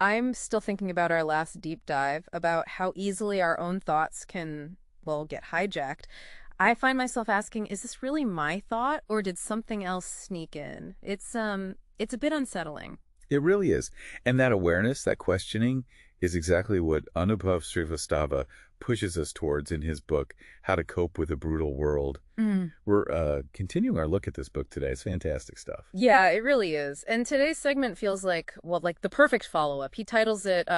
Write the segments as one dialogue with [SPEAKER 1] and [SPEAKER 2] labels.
[SPEAKER 1] I'm still thinking about our last deep dive about how easily our own thoughts can, well, get hijacked. I find myself asking, is this really my thought or did something else sneak in? It's a bit unsettling.
[SPEAKER 2] It really is. And that awareness, that questioning, is exactly what Anubhav Srivastava pushes us towards in his book, How to Cope with a Brutal World.
[SPEAKER 1] Mm.
[SPEAKER 2] We're continuing our look at this book today. It's fantastic stuff.
[SPEAKER 1] Yeah, it really is. And today's segment feels like, well, like the perfect follow-up. He titles it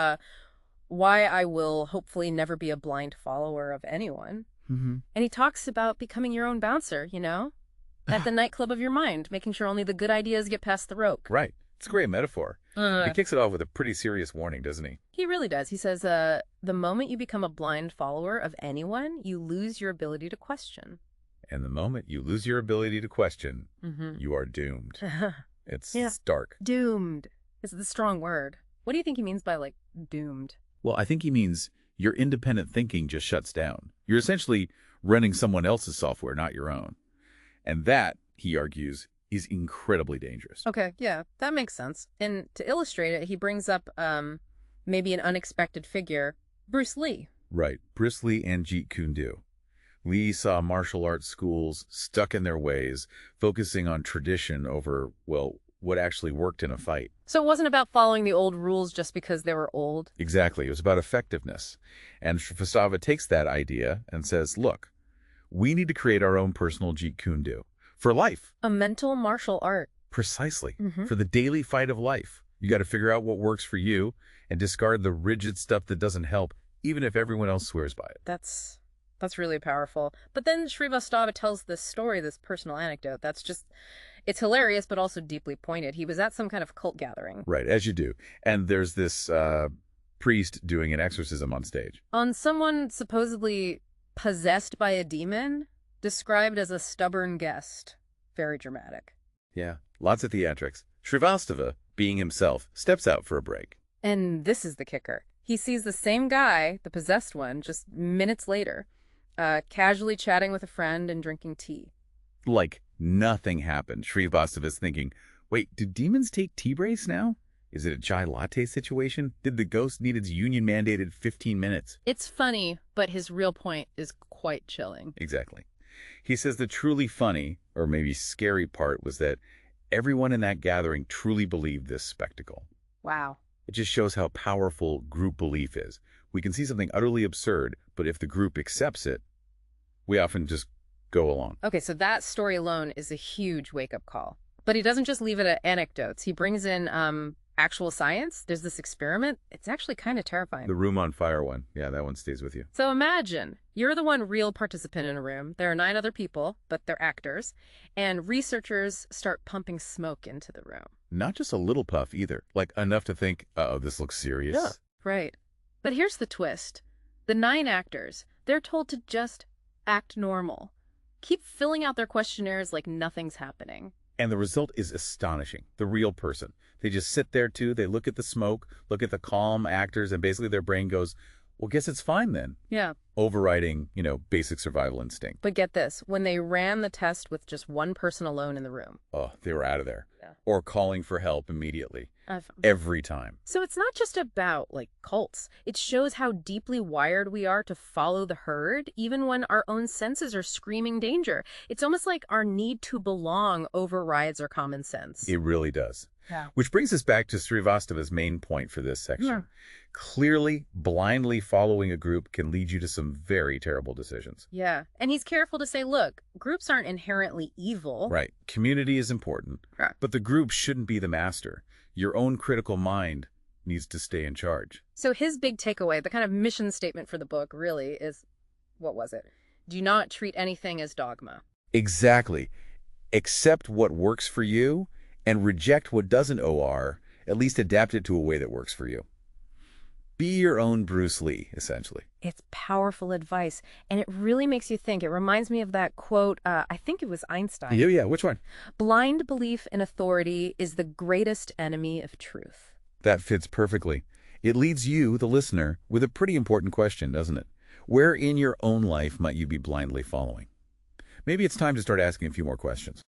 [SPEAKER 1] Why I Will Hopefully Never Be a Blind Follower of Anyone.
[SPEAKER 2] Hmm.
[SPEAKER 1] And he talks about becoming your own bouncer, at the nightclub of your mind, making sure only the good ideas get past the rope.
[SPEAKER 2] Right. It's a great metaphor. He kicks it off with a pretty serious warning, doesn't he?
[SPEAKER 1] He really does. He says, the moment you become a blind follower of anyone, you lose your ability to question.
[SPEAKER 2] And the moment you lose your ability to question,
[SPEAKER 1] Mm-hmm.
[SPEAKER 2] you are doomed. It's
[SPEAKER 1] Yeah.
[SPEAKER 2] stark.
[SPEAKER 1] Doomed is the strong word. What do you think he means by, like, doomed?
[SPEAKER 2] Well, I think he means your independent thinking just shuts down. You're essentially running someone else's software, not your own. And that, he argues, is incredibly dangerous.
[SPEAKER 1] Okay, yeah, that makes sense. And to illustrate it, he brings up maybe an unexpected figure, Bruce Lee.
[SPEAKER 2] Right. Bruce Lee and Jeet Kune Do. Lee saw martial arts schools stuck in their ways, focusing on tradition over, well, what actually worked in a fight.
[SPEAKER 1] So it wasn't about following the old rules just because they were old.
[SPEAKER 2] Exactly. It was about effectiveness. And Srivastava takes that idea and says, look, we need to create our own personal Jeet Kune Do for life.
[SPEAKER 1] A mental martial art.
[SPEAKER 2] Precisely.
[SPEAKER 1] Mm-hmm.
[SPEAKER 2] For the daily fight of life. You got to figure out what works for you and discard the rigid stuff that doesn't help, even if everyone else swears by it.
[SPEAKER 1] That's really powerful. But then Srivastava tells this story, this personal anecdote. It's hilarious, but also deeply pointed. He was at some kind of cult gathering.
[SPEAKER 2] Right, as you do. And there's this priest doing an exorcism on stage.
[SPEAKER 1] On someone supposedly possessed by a demon, described as a stubborn guest. Very dramatic.
[SPEAKER 2] Yeah, lots of theatrics. Srivastava, being himself, steps out for a break.
[SPEAKER 1] And this is the kicker. He sees the same guy, the possessed one, just minutes later, casually chatting with a friend and drinking tea.
[SPEAKER 2] Like nothing happened. Srivastava's thinking, wait, do demons take tea breaks now? Is it a chai latte situation? Did the ghost need its union-mandated 15 minutes?
[SPEAKER 1] It's funny, but his real point is quite chilling.
[SPEAKER 2] Exactly. He says the truly funny, or maybe scary part was that everyone in that gathering truly believed this spectacle.
[SPEAKER 1] Wow.
[SPEAKER 2] It just shows how powerful group belief is. We can see something utterly absurd, but if the group accepts it, we often just go along.
[SPEAKER 1] Okay, so that story alone is a huge wake-up call. But he doesn't just leave it at anecdotes. He brings in actual science. There's this experiment. It's actually kind of terrifying.
[SPEAKER 2] The room on fire one. Yeah, that one stays with you.
[SPEAKER 1] So imagine, you're the one real participant in a room. There are 9 other people, but they're actors. And researchers start pumping smoke into the room.
[SPEAKER 2] Not just a little puff either. Like enough to think, uh-oh, this looks serious.
[SPEAKER 1] Yeah. Right. But here's the twist. The 9 actors, they're told to just act normal. Keep filling out their questionnaires like nothing's happening.
[SPEAKER 2] And the result is astonishing. The real person. They just sit there too. They look at the smoke, look at the calm actors, and basically their brain goes, well, guess it's fine then.
[SPEAKER 1] Yeah.
[SPEAKER 2] Overriding, basic survival instinct.
[SPEAKER 1] But get this, when they ran the test with just one person alone in the room.
[SPEAKER 2] Oh, they were out of there.
[SPEAKER 1] Yeah.
[SPEAKER 2] Or calling for help immediately. Every time.
[SPEAKER 1] So it's not just about, like, cults. It shows how deeply wired we are to follow the herd, even when our own senses are screaming danger. It's almost like our need to belong overrides our common sense.
[SPEAKER 2] It really does.
[SPEAKER 1] Yeah.
[SPEAKER 2] Which brings us back to Srivastava's main point for this section.
[SPEAKER 1] Yeah.
[SPEAKER 2] Clearly, blindly following a group can lead you to some very terrible decisions.
[SPEAKER 1] Yeah. And he's careful to say, look, groups aren't inherently evil.
[SPEAKER 2] Right. Community is important,
[SPEAKER 1] Right.
[SPEAKER 2] but the group shouldn't be the master. Your own critical mind needs to stay in charge.
[SPEAKER 1] So his big takeaway, the kind of mission statement for the book really is, what was it? Do not treat anything as dogma.
[SPEAKER 2] Exactly. Accept what works for you and reject what doesn't OR, at least adapt it to a way that works for you. Be your own Bruce Lee, essentially.
[SPEAKER 1] It's powerful advice, and it really makes you think. It reminds me of that quote, I think it was Einstein.
[SPEAKER 2] Yeah, which one?
[SPEAKER 1] Blind belief in authority is the greatest enemy of truth.
[SPEAKER 2] That fits perfectly. It leads you, the listener, with a pretty important question, doesn't it? Where in your own life might you be blindly following? Maybe it's time to start asking a few more questions.